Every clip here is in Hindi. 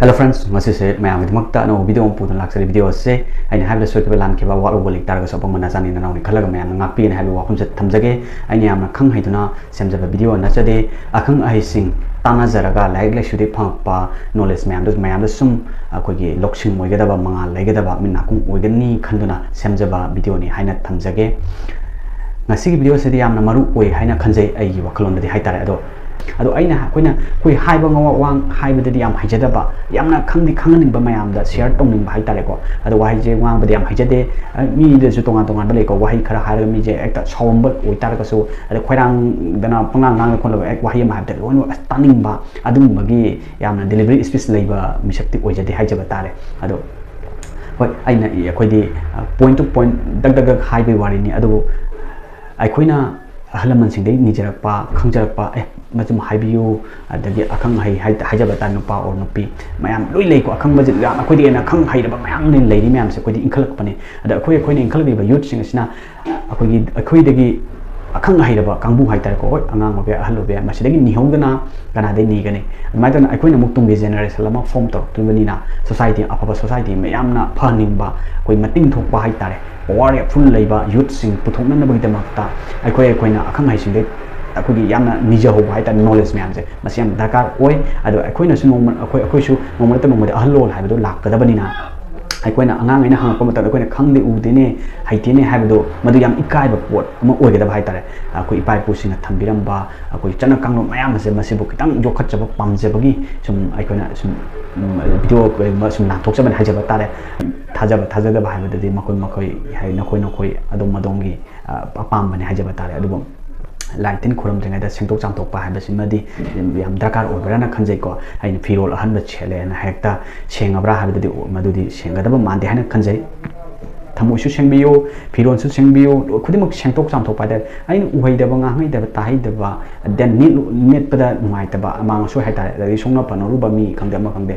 Hello friends, ngasi se mayam gidmakta no video pudan laksari video se aina habla soy ke lan ke ba wa ubalik tar ga so pang manasani na ni khalaga mayam ngakpi na habi wa khum se thamjage aina yamna khang haiduna semjaba video na chade akhang ai sing tana jaraga like like shudi phangpa knowledge mayam sum akoi gi loksing moi gada ba manga lai gada ba min nakung oigani khanduna semjaba video ni haina thamjage ngasi gi video se yamna maru oi haina khanjai ai gi wakhalon de haitare ado aina koina koi haiba ngawa wang haiba de yam haijada ba yamna khangdi khangning ba mayam da share tongning ba haitare ko ado wahai je wang ba yam haijade mi de su tongan ba le ko wahai khara haraga mi je ekta shawamba oitar ka so ado khoirang dana pangang ngang ko lo ek wahai ma habde lo stunning ba adum bagi yamna delivery speech leiba misakti oijade haijaba tare ado hoi aina khoi di point to point dag haibai wari ni ado ai khoina ahalaman sing dei nijarakpa khangjarakpa majum haibiu adagi akhang haijaba ta nupa or nupi mayam loi lei ko akhang majid yam akhoi de na khang haidaba mayam ni lei mayam se koi di inkhalak pane ada akhoi ni inkhalak ba youth sing asina akhoi dagi akhang haidaba kangbu haitar ko angang obe ahalo be masidagi nihongdana kana de ni gane mai tan akhoi na muktung ge generation lama form to tubani na society apapa society mayam na phaning ba koi mating thokpa haitare war ya full leiba youth sing puthokna na bagida makta akhoi na akhang hai sing de akhoi yamna nija ho hai ta knowledge mayam se masiam dakar oi ado akhoi na su akhoi su nomar ta nomar ahlo hai do lak kada bani na akhoi na angang ina hang ko mata akhoi na khang de u de ne haiti ne hai do madu yam ikai ba pot ama oi gada hai tare akhoi ipai pu sing thambiram ba akhoi chana kangno mayam se masibu kitang jokhat chaba pamje bagi sum akhoi na sum video ko ma sum na thok chaban hai jaba tare thajada ba hai de makoi hai nakoi adom madongi apam bani hai jaba tare adu लाइटिन Khurram जंगा सिंगटोक चांगटोक हाबसिमदी याम दरकार ओबराना खंजै को आइन फिरोल अहन छेले ना हेक्ता सेंगब्रा हाबदि मदुदि सेंगदब मानदे हाना खंजै थमोसु सेंबियो फिरोनसु सेंबियो खुदिमक सेंगटोक चांगटोक पादे आइन उहैदब ngangaidab taidaba den net pada nuaitaba amang so haita ri songna panoruba mi khangde ma khangde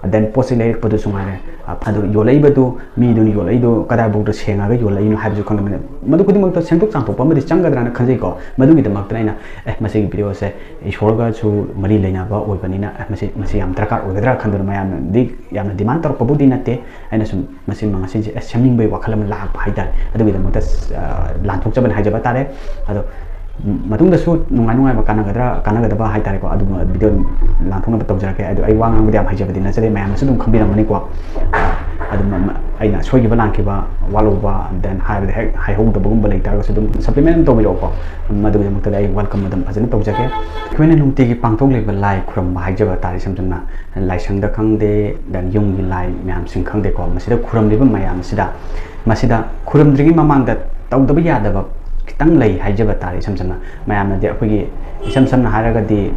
then possibly padu sungare adu yolai badu mi du yolai do kada bu do senga ga yolai no habju khang me madu kudi mak to sengtok chang thok pa mari changadra na khanjai ko madu gi damak traina masi video se ishor ga chu mari leina ba oi bani na masi yam drakar ogadra khandur mayam di yam demand tor pabudi na te aina sum masi mangasi je semning bai wakhalam la ba haidar adu gi damak ta lan thok chaban haijaba tare adu matung da su nungai ba kana ba hai tare ko adu video la thong na tau jara ke adu ai wang ang diam hai jaba din na chale mayam su dum khambira mani ko adu ai na soi gi ba lang ki ba walo ba then hai ba hai hong da bugum ba lai tar ko su dum supplement to bi ro ko madu jam ta ai welcome madam ajana tau jake kwene nungti gi pangthok le ba lai khram ba hai jaba tare sam jam na lai sang da khang de dan yung gi lai mayam sing khang de ko masida khuram le ba mayam masida khuram dri gi mamang da tau da ba ya da ba kitang lay haijaba tari samsana mayam na de akhoi samsana haraga di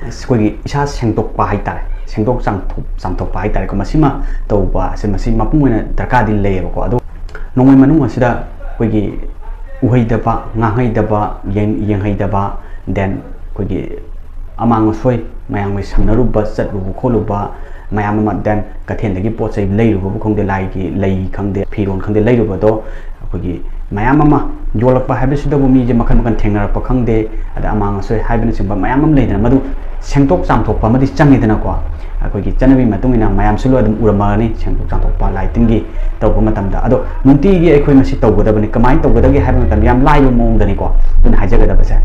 skoi isa sengtok pa haitare sengtok changthok pa haitare ko masima tawba se masima pungena darka din lay ko ado nongmai manung asida koi uhaidaba ngahaidaba yenghaidaba then koi amang soi mayang mai samnaruba chatru kholuba mayam ma then kathen dagi pot chai leiruba khongde lai gi lei khangde phiron khangde leiruba do koi mayam ma yolakpa habisidabu mi je makan thengnarpa khangde ada amang soi haibana chimba mayam leidana madu sengtok chamthokpa madi changidana ko akoi gi chanabi matungina mayam sulo adum uramani sengtok chamthokpa lighting gi tawpa matamda ado nunti gi akoi masi tawgadabani kamai tawgadagi haibana tam yam laibu mongdani ko dun hajagadaba sa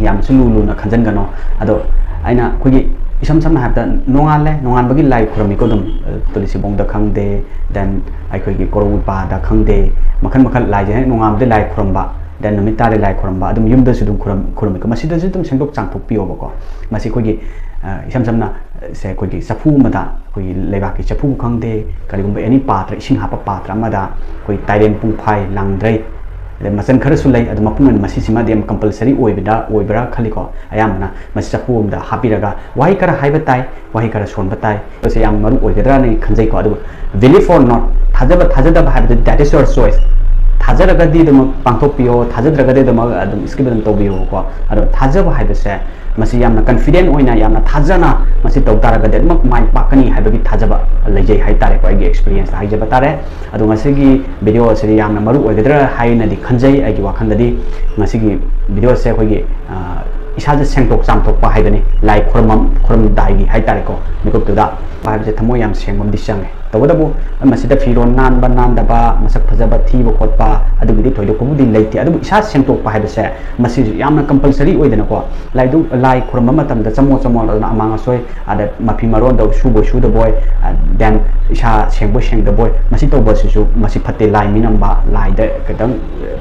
yam sulu na khanjangano ado aina koi isam habda nongan bagi lai khurami ko dum tulisi bongda khangde dan akoi gi korul pa da khangde makan lai je nongam de lai khuramba dan namita de lai khuramba adum yumda sudum khurami ko masida sudum sengdok changthok piyo ba ko masi ko gi isam se ko gi sapu mada ko gi leiba ki sapu khangde kaligum any patra ising hapa patra mada ko tairen pungphai langdrai masan khara sulai adu mapungan masi sima dem compulsory oibra khaliko ayamna masi sapu da hapiraga wahi kara haiba tai wahi kara son batai se yam maru oigedra ne khanjai ko adu believe or not thajada ba habda that is your choice thajaraga di dum pangthok piyo thajadra de dum adum skibadam to biyo ko adu thajaba haiba se masi yamna confident oina yamna thajana masi tawtaraga de mak mai pakani haibagi thajaba lejai hai tare ko agi experience hai jaba tare adu ngasi gi video se yamna maru oigedra hai na di khanjai agi wakhandadi ngasi gi video se ko gi इसाजे सेंटोक चामथोक हाइबने लाई खुरमदाई हाइतारेको मिकुपतुदा हाइबसे थमो याम सेंगम दिसंगे तबदबु मसिदा फिरोन नानबा नानदबा मसक फजबा थीबो खोटपा अदुगिदि थोइदोकबुदि लेते अदुबु इसा सेंटोक हाइबसे मसि यामना कंपलसरी ओइदनको लाई खुरम मतमदा चमो चमो अमांग सोय आदा मफी मरोन दो सुबो सुद बोय देन इसा सेंबो सेंद बोय मसि तोबसिसु मसि फते लाई मिनम्बा लाई दे कदम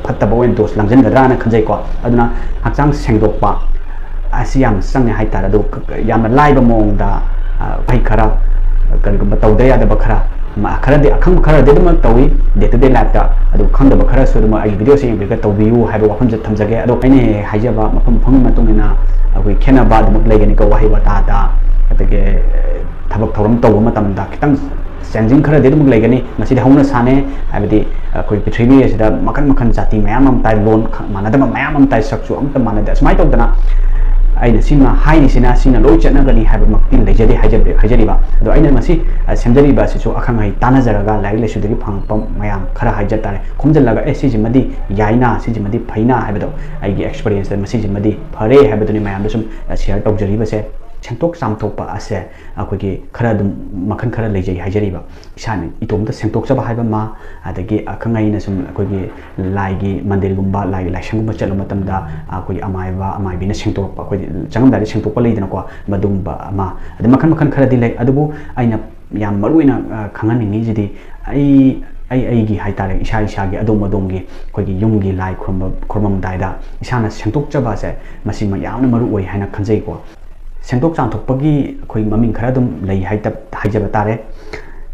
फत्तबो वेन दोस लंजनगद्राना खंजैको अदुना हक्चांग सेंदोकपा असी याम संगे हाइतार अदु याम लाइबा मोंगदा फै खरा करिगुम तौदे यादब खरा खरदे अखंग खरदे दम तौई डे टू डे लाइफ दा अदु खंगदब खरा सुदम आई वीडियो से यंग तौबियु हाइबा वफम जे थमजगे अदु अइने हाइजबा मफम फंग मतुंगिना अखोइ खेनबा दम लेगनि को वाहि वता ता अतगे थबक थौरम तौब मतमदा खितंग चेंजिंग खरदे दम लेगनि मसिदे हौना साने हाइबदि अखोइ पृथ्वी एसिदा मखन मखन जाति मयाम अम ताइ लोन मानदम मयाम अम ताइ सक्सु अम त मानदे असमाइ तौदना अइना सिमा हाइनिसिना सिना लोइ चनगनि हाइबा मक्तिन लेजदे हाइजरिबा अदो अइना मसि सेमजरिबा सिसु अखंगै तानाजरगा लाइक लेसुदगी फंगपम मयाम खरा हाइजतारे खुमजलगा ए सिजिमदि याइना सिजिमदि फैना हाइबदो आइगी एक्सपीरियंस द मसिजिमदि फरे हाइबदुनि मयाम दसुम शेयर तौजरिबसे सेंटोक चामथोकपा असे अखोइगी खरा दुम मखन खरा लेजै हाइजरिबा इसानि इतोमदा सेंटोकजबा हाइबा मा अदगी अखंगैना सुम अखोइगी लाइगी मंदिरगुम्बा लाइ लाइसंगुम्बा चलो मतमदा अखोइ अमाइबिना सेंटोकपा अखोइ चंगमदारि सेंटोकपा लेदनको मदुंबा अमा अद मखन मखन खरा दि लै अदुबु अइना याम मरुइना खंगनिंगि जिदि अꯩꯒꯤ ꯍꯥꯏꯇꯥꯔꯦ ꯏꯁꯥꯒꯤ ꯑꯗꯣꯝ ꯑꯗꯣꯝꯒꯤ ꯑꯩꯈꯣꯏꯒꯤ ꯌꯨꯝꯒꯤ ꯂꯥꯏ ꯈꯨꯔꯨꯝꯃꯝꯗꯥꯏꯗ ꯏꯁꯥꯅ ꯁꯦꯡꯗꯣꯛꯆꯕꯁꯦ ꯃꯁꯤ ꯌꯥꯝꯅ ꯃꯔꯨ ꯑꯣꯏ ꯍꯥꯏꯅ ꯈꯟꯖꯩꯀꯣ सेंटोक चामथोकपगी अखोइ ममिंग खरा दुम लई हाइजब तारे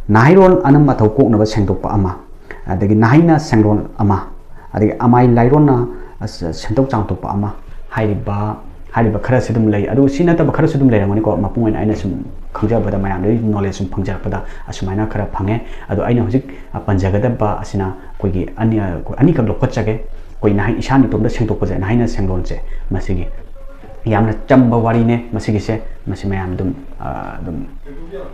नाहिरोन अनम मथौ कोकनब सेंटोकपा अमा अदगी नाहिना सेंगरोन अमा अदगी अमाइ लाइरोना सेंटोक चामथोकपा अमा हाइरिबा खरा से दुम लई अदु सिनतब खरा से दुम लेरमनि को मपुंग आइना सुम खंजबदा मयाम दे नॉलेज सुम फंगजरपदा असुमाइना खरा फंगे अदु आइना हुजिक पंजगदबा असिना कोइगी अनि कब लोखचगे कोइ नाहि इशानि तोमदा सेंटोकपजे नाहिना सेंगरोनसे मसिगी यामना चंबा वारीने मसिगिसे मसि मयाम दुम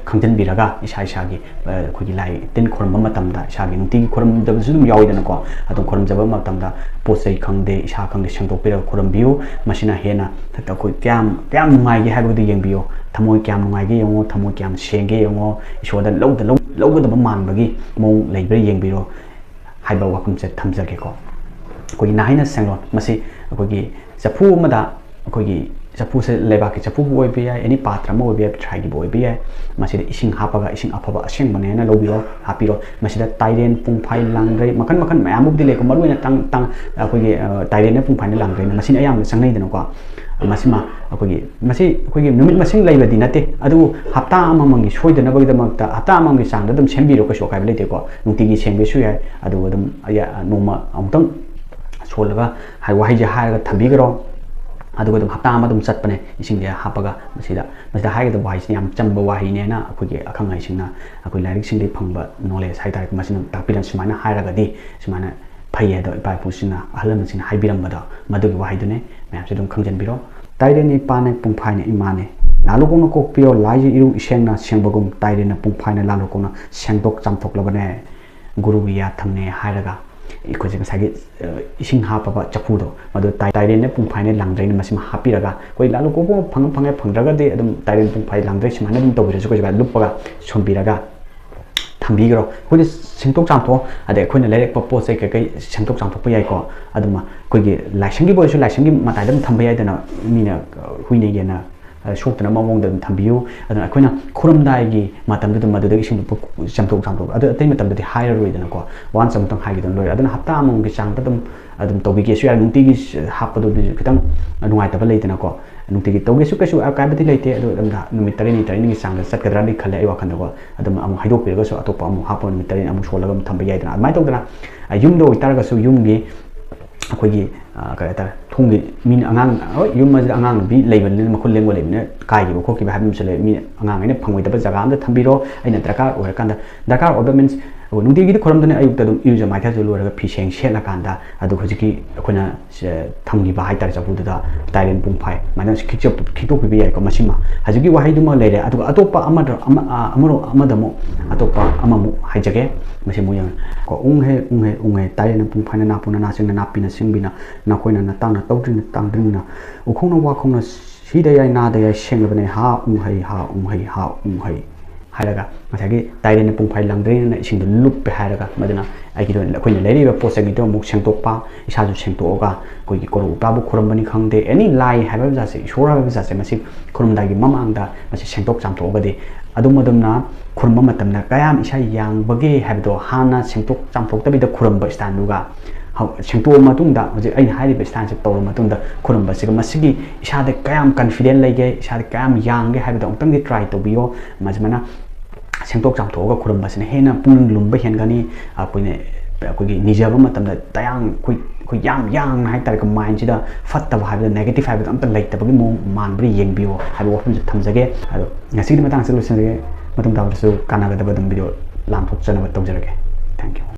खंजनबिरगा इसागी अखोइगी लाई तिन खुरम मतमदा इसागी नुतिगी खुरमदबसु दुम याविदनको अदुम खुरमजब मतमदा पोसै खंगदे इसा खंगदे सेंटोकपिर खुरमबियो मसिना हेना अखोइ क्याम नुंगाइगे हाइबदु येंबियो थमोय क्याम नुंगाइगे यंगो थमोय क्याम सेंगे यंगो इसोदा लौगदब मानबगी मों लेब्रे येंबिरो हाइबा वाकुमसे थमजगेको अखोइगी नाहिना सेंगरोन मसि अखोइगी चफु मदा अखोइगी चफू से लेबाकी चफू बोइबे याय एनी पात्र म बोइबे ट्राइगी बोइबे याय मसिदा इसिंग हापगा इसिंग अफबा असेंग बनेना लोबिरो हापिरो मसिदा ताइरेन पुंफाइ लांग्रै मखन मखन मयाम बुदि लेको मरुइना तंग अखोइगी ताइरेन पुंफाइना लांग्रै मसिना अयाम संगैदनको मसिमा अखोइगी नुमित मसिंग लैबदि नते अदु हप्ता अममंगी सोइदनबगदमक्ता हप्ता अममंगी चांगदा दम सेंबिरो कसो काइबे लेतेको नुतिगी सेंबेसु याय अदु दम नोमा अमुतंग सोलगा हाइ वाहिजे हारगा थबिगरो अदुग दम हप्ता अमदम चटपने इसिंगे हापगा मसिदा हाइगद वाहिसनि याम चंबा वाहिनेना अखोइगे अखंगाइसिंगना अखोइ लाइरिक सिंगदे फंगबा नॉलेज हाइतारे मसिना तापिरन सुमाना हाइरगदि सुमाना फैयेदो इपाइपुसिना अहलमसिना हाइबिरमबदा मदुग वाहिदुने मैमसे दम खंजनबिरो ताइरेनि पाने पुंफाइने इमाने लालुकोना कोकपियो लाइजे इरु इसेंगना सेंबगुम ताइरेना पुंफाइने लालुकोना सेंटोक चामथोकलबने गुरुगी या थंगने हाइरगा इकोजे गसागे इसिंग हापबा चफुदो मदो ताइरेन पुंफाइने लांद्रैन मसिम हापिरगा कोइ लालु कोबो फंगद्रगदे अदुम ताइरेन पुंफाइ लांद्रै सिमाना दुम तोबिरसु कोइ लुपगा सोमबिरगा थंबिगरो कोइ सेंटोक चामथो अदे कोइना लेरेक पोसे कई सेंटोक चामथोप याइको अदुमा कोइगे लाइसंगी बोइसु लाइसंगी मताइदम थंबा याइदना मीना हुइने गेना सोक्तना ममोंग थंबियु अदना अखोइना खुरमदाइगी मतमदु मदुदे इसिंग चामथोक अदु अतै मतमदि हायर रोइदनको वान समतंग हाइगिदन लोइ अदना हप्ता अमंगी चांगदा दम तोबिगेसु यार नुतिगी हापदु खितंग नुंगाइतबा लेइदनको नुतिगी तोगेसु कैसु अकाइबदि लेइते अदु नुमित तरेनी चांगदा चटकद्रानि खले आई वाखनदको अदम अमु हाइदोपिरगसु अतोपा अमु हापो नुमित तरेनी अमु सोलगम थंबा याइदना अदमाइ तौदना युमदो इतारगसु युमगी अखोइगी करेता थोंगी मीन आंगांग युम मज आंगांग बि लेबन मखुल लेंगो लेबने काइगी बखोकी हाबिम चले मी आंगांग ने फंगोइदबा जगह अमदा थंबिरो अइना दरकार ओरकांदा दरकार ओबा मीन्स नुंतीगी खुरमदने अयुक्त दम इरुजा माइथाजु लोरगा फिसेंग सेलाकांदा अदु हुजिकी अखोना थंगी बा हाइतार चपुदुदा ताइलेन पुंफाइ माने खितो पिबि याइको मसिमा हजिकी वाहाइदुमा लेरे अदु अतोपा अमदमो अतोपा अममु हाइजगे मसिमु yang ko unghe ताइलेन पुंफाइना नापुना नासिंगना नापिना सिंबिना नाखोइना नातांगना तौद्रिना तांद्रिना उखोंना वाखोंना सिदयाइ नादयाइ सेंगबने हा उंहै हायरगा मसागी ताइरेन पुंफाइ लंग्रेन इसिंदु लुप हायरगा मदना आइगिदो अखोइना लेरिबा पोसेगिदो मुक सेंतोकपा इसाजु सेंतोगा कोइगी कोरो उताबु खुरमबनी खंगदे एनी लाई हायबा जासे इशोर हायबा जासे मसि खुरमदागी ममांगदा मसि सेंतोक चामथोगदे अदुमदमना खुरम मतमना कयाम इसा यांगबगे हायबदो हाना सेंतोक चामथोक्तबिदा खुरमबा स्टाइलुगा सेंतोक मतुंगदा हजे अइ हायरिबा स्टाइल से तौर मतुंगदा खुरमबा सिगा मसिगी इसादे कयाम कॉन्फिडेंट लेगे इसादे कयाम यांगे हायबदो अंतंगि ट्राई तोबियो मजमना सेंतोक चामथोगा खुरमबसिने हेना पुंग लुंबा हेनगनी अकोइने अकोइगी निजबा मतमदा तयांग कोइ याम हाइ तारक माइंड सिदा फत्तबा हायबदा नेगेटिव हायबदा अंत लैतबगी मो मानब्री येंबियो हायबा वफम थमजगे अदो ngasi matang se losinge matang tawsu kanagada badam video lam thok chana ba tawjarage thank you